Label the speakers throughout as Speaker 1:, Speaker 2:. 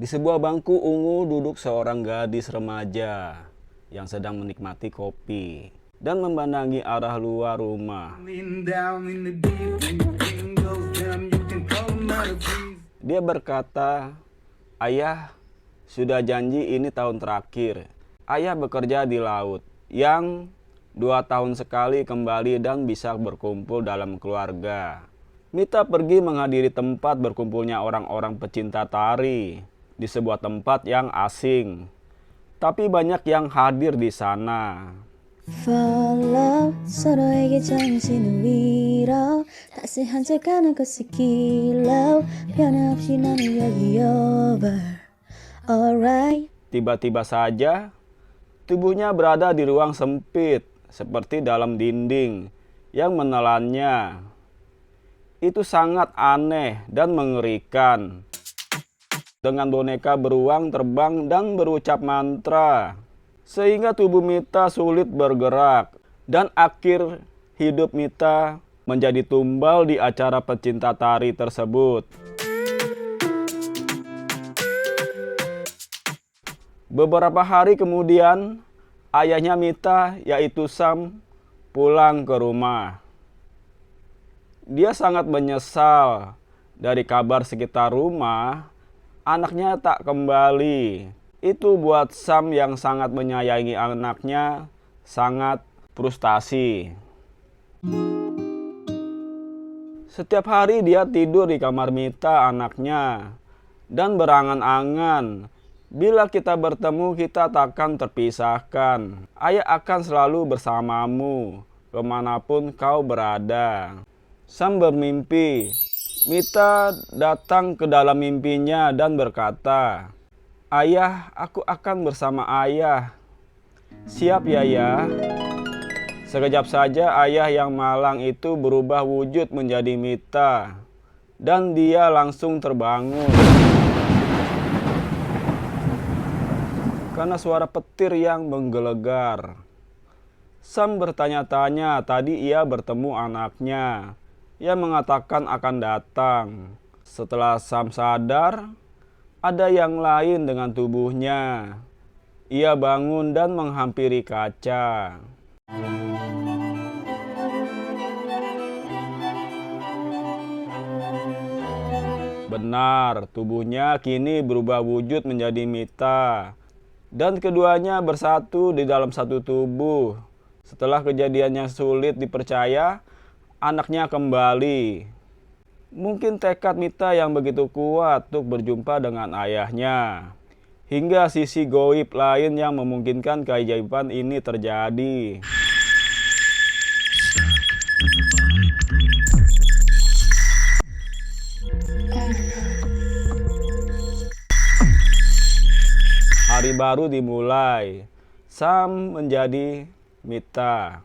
Speaker 1: Di sebuah bangku ungu duduk seorang gadis remaja yang sedang menikmati kopi dan memandangi arah luar rumah. Dia berkata, "Ayah, sudah janji ini tahun terakhir. Ayah bekerja di laut yang 2 tahun sekali kembali dan bisa berkumpul dalam keluarga." Mita pergi menghadiri tempat berkumpulnya orang-orang pecinta tari di sebuah tempat yang asing. Tapi banyak yang hadir di sana.
Speaker 2: Follow 서로에게 정신을 위로 따스한 색깔은 그스킬로 변함없이 나는 여기 over. Alright.
Speaker 1: Tiba-tiba saja tubuhnya berada di ruang sempit seperti dalam dinding yang menelannya. Itu sangat aneh dan mengerikan. Dengan boneka beruang terbang dan berucap mantra, sehingga tubuh Mita sulit bergerak, dan akhir hidup Mita menjadi tumbal di acara pecinta tari tersebut. Beberapa hari kemudian, ayahnya Mita, yaitu Sam, pulang ke rumah. Dia sangat menyesal dari kabar sekitar rumah, anaknya tak kembali. Itu buat Sam yang sangat menyayangi anaknya sangat frustasi. Setiap hari dia tidur di kamar Mita anaknya dan berangan-angan, bila kita bertemu kita takkan terpisahkan. Ayah akan selalu bersamamu kemanapun kau berada. Sam bermimpi. Mita datang ke dalam mimpinya dan berkata, "Ayah, aku akan bersama ayah." "Siap ya, ya." Sekejap saja ayah yang malang itu berubah wujud menjadi Mita, dan dia langsung terbangun karena suara petir yang menggelegar. Sam bertanya-tanya, tadi ia bertemu anaknya yang mengatakan akan datang. Setelah Sam sadar, ada yang lain dengan tubuhnya. Ia bangun dan menghampiri kaca. Benar, tubuhnya kini berubah wujud menjadi Mita, dan keduanya bersatu di dalam satu tubuh. Setelah kejadian yang sulit dipercaya, anaknya kembali. Mungkin tekad Mita yang begitu kuat untuk berjumpa dengan ayahnya, hingga sisi goib lain yang memungkinkan keajaiban ini terjadi. Hari baru dimulai. Sam menjadi Mita.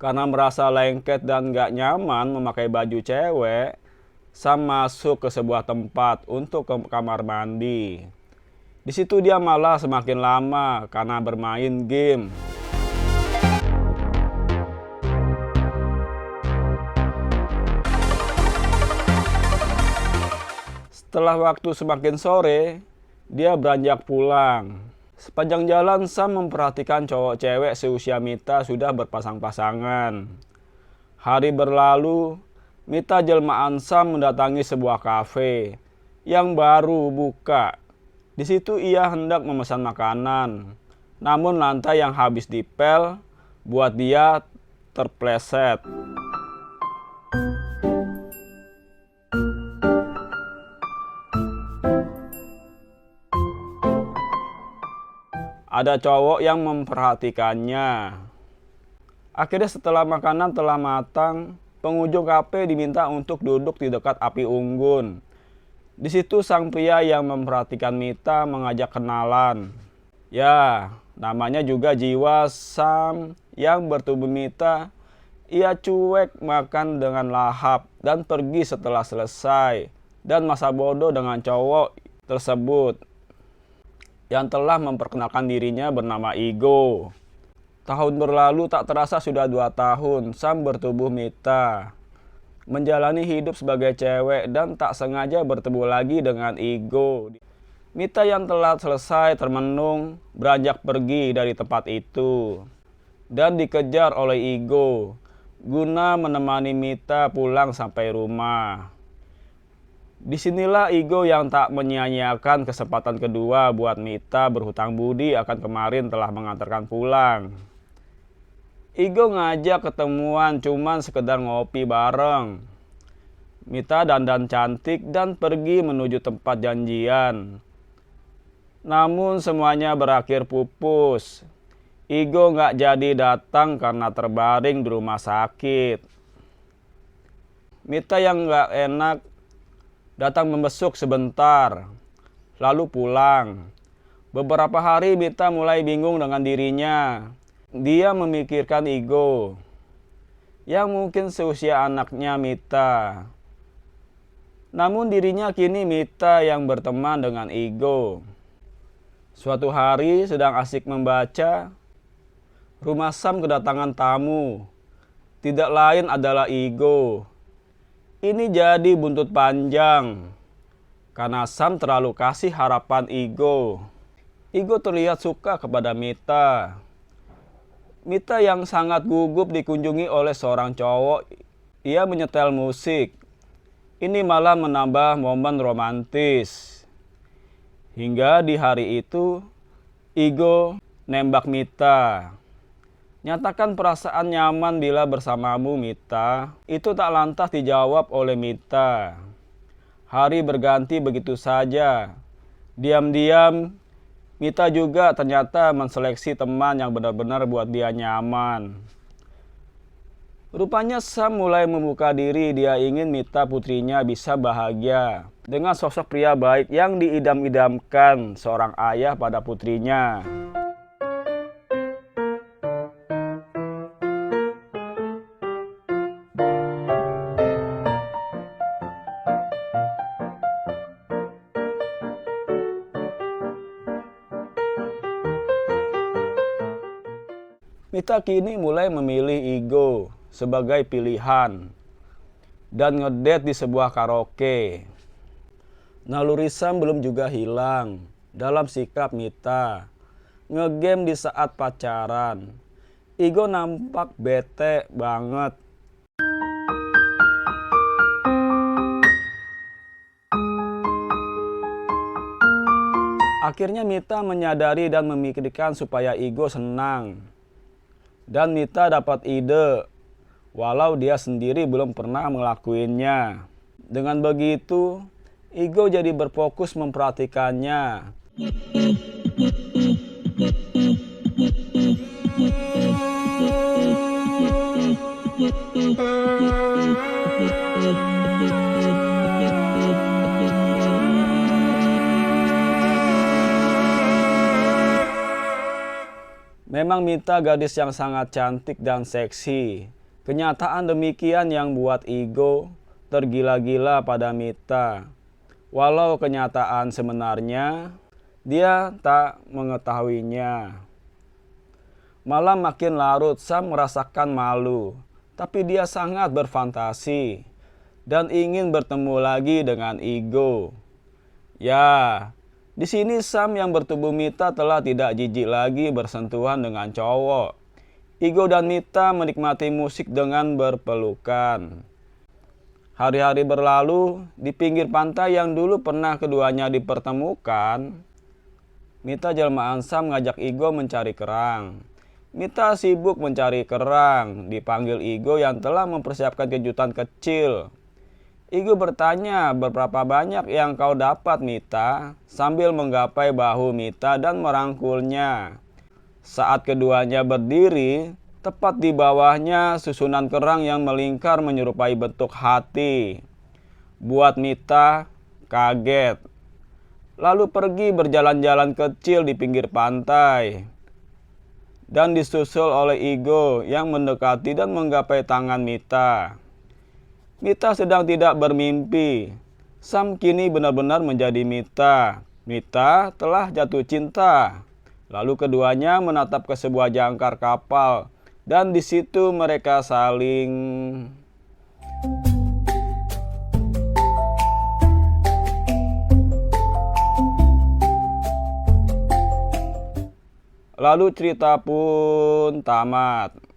Speaker 1: Karena merasa lengket dan gak nyaman memakai baju cewek, Sam masuk ke sebuah tempat untuk ke kamar mandi. Di situ dia malah semakin lama karena bermain game. Setelah waktu semakin sore, dia beranjak pulang. Sepanjang jalan, Sam memperhatikan cowok cewek seusia Mita sudah berpasang-pasangan. Hari berlalu, Mita jelmaan Sam mendatangi sebuah kafe yang baru buka. Di situ ia hendak memesan makanan, namun lantai yang habis dipel buat dia terpleset. Ada cowok yang memperhatikannya. Akhirnya setelah makanan telah matang, pengunjung kafe diminta untuk duduk di dekat api unggun. Di situ sang pria yang memperhatikan Mita mengajak kenalan. Ya, namanya juga jiwa Sam yang bertubuh Mita. Ia cuek makan dengan lahap dan pergi setelah selesai dan masa bodoh dengan cowok tersebut yang telah memperkenalkan dirinya bernama Igo. Tahun berlalu tak terasa sudah 2 tahun Sam bertubuh Mita, menjalani hidup sebagai cewek dan tak sengaja bertemu lagi dengan Igo. Mita yang telah selesai termenung beranjak pergi dari tempat itu dan dikejar oleh Igo guna menemani Mita pulang sampai rumah. Disinilah Igo yang tak menyia-nyiakan kesempatan kedua buat Mita berhutang budi akan kemarin telah mengantarkan pulang. Igo ngajak ketemuan cuman sekedar ngopi bareng. Mita dandan cantik dan pergi menuju tempat janjian. Namun semuanya berakhir pupus. Igo nggak jadi datang karena terbaring di rumah sakit. Mita yang nggak enak datang membesuk sebentar, lalu pulang. Beberapa hari Mita mulai bingung dengan dirinya. Dia memikirkan Igo, yang mungkin seusia anaknya Mita. Namun dirinya kini Mita yang berteman dengan Igo. Suatu hari sedang asik membaca, rumah Sam kedatangan tamu. Tidak lain adalah Igo. Ini jadi buntut panjang karena Sam terlalu kasih harapan Igo. Igo terlihat suka kepada Mita. Mita yang sangat gugup dikunjungi oleh seorang cowok. Ia menyetel musik. Ini malah menambah momen romantis. Hingga di hari itu, Igo nembak Mita. Nyatakan perasaan nyaman bila bersamamu, Mita. Itu tak lantas dijawab oleh Mita. Hari berganti begitu saja. Diam-diam, Mita juga ternyata menseleksi teman yang benar-benar buat dia nyaman. Rupanya Sam mulai membuka diri, dia ingin Mita putrinya bisa bahagia dengan sosok pria baik yang diidam-idamkan seorang ayah pada putrinya. Mita kini mulai memilih Igo sebagai pilihan dan ngedate di sebuah karaoke. Naluri Sam belum juga hilang dalam sikap Mita. Ngegame di saat pacaran. Igo nampak bete banget. Akhirnya Mita menyadari dan memikirkan supaya Igo senang. Dan Mita dapat ide, walau dia sendiri belum pernah melakukannya. Dengan begitu, Igo jadi berfokus memperhatikannya. Memang Mita gadis yang sangat cantik dan seksi. Kenyataan demikian yang buat Igo tergila-gila pada Mita. Walau kenyataan sebenarnya dia tak mengetahuinya. Malam makin larut, Sam merasakan malu. Tapi dia sangat berfantasi dan ingin bertemu lagi dengan Igo. Ya, di sini Sam yang bertubuh Mita telah tidak jijik lagi bersentuhan dengan cowok. Igo dan Mita menikmati musik dengan berpelukan. Hari-hari berlalu di pinggir pantai yang dulu pernah keduanya dipertemukan. Mita jelmaan Sam ngajak Igo mencari kerang. Mita sibuk mencari kerang, dipanggil Igo yang telah mempersiapkan kejutan kecil. Igo bertanya, berapa banyak yang kau dapat, Mita? Sambil menggapai bahu Mita dan merangkulnya. Saat keduanya berdiri, tepat di bawahnya susunan kerang yang melingkar menyerupai bentuk hati. Buat Mita kaget. Lalu pergi berjalan-jalan kecil di pinggir pantai. Dan disusul oleh Igo yang mendekati dan menggapai tangan Mita. Mita sedang tidak bermimpi. Sam kini benar-benar menjadi Mita. Mita telah jatuh cinta. Lalu keduanya menatap ke sebuah jangkar kapal. Dan di situ mereka saling... Lalu cerita pun tamat.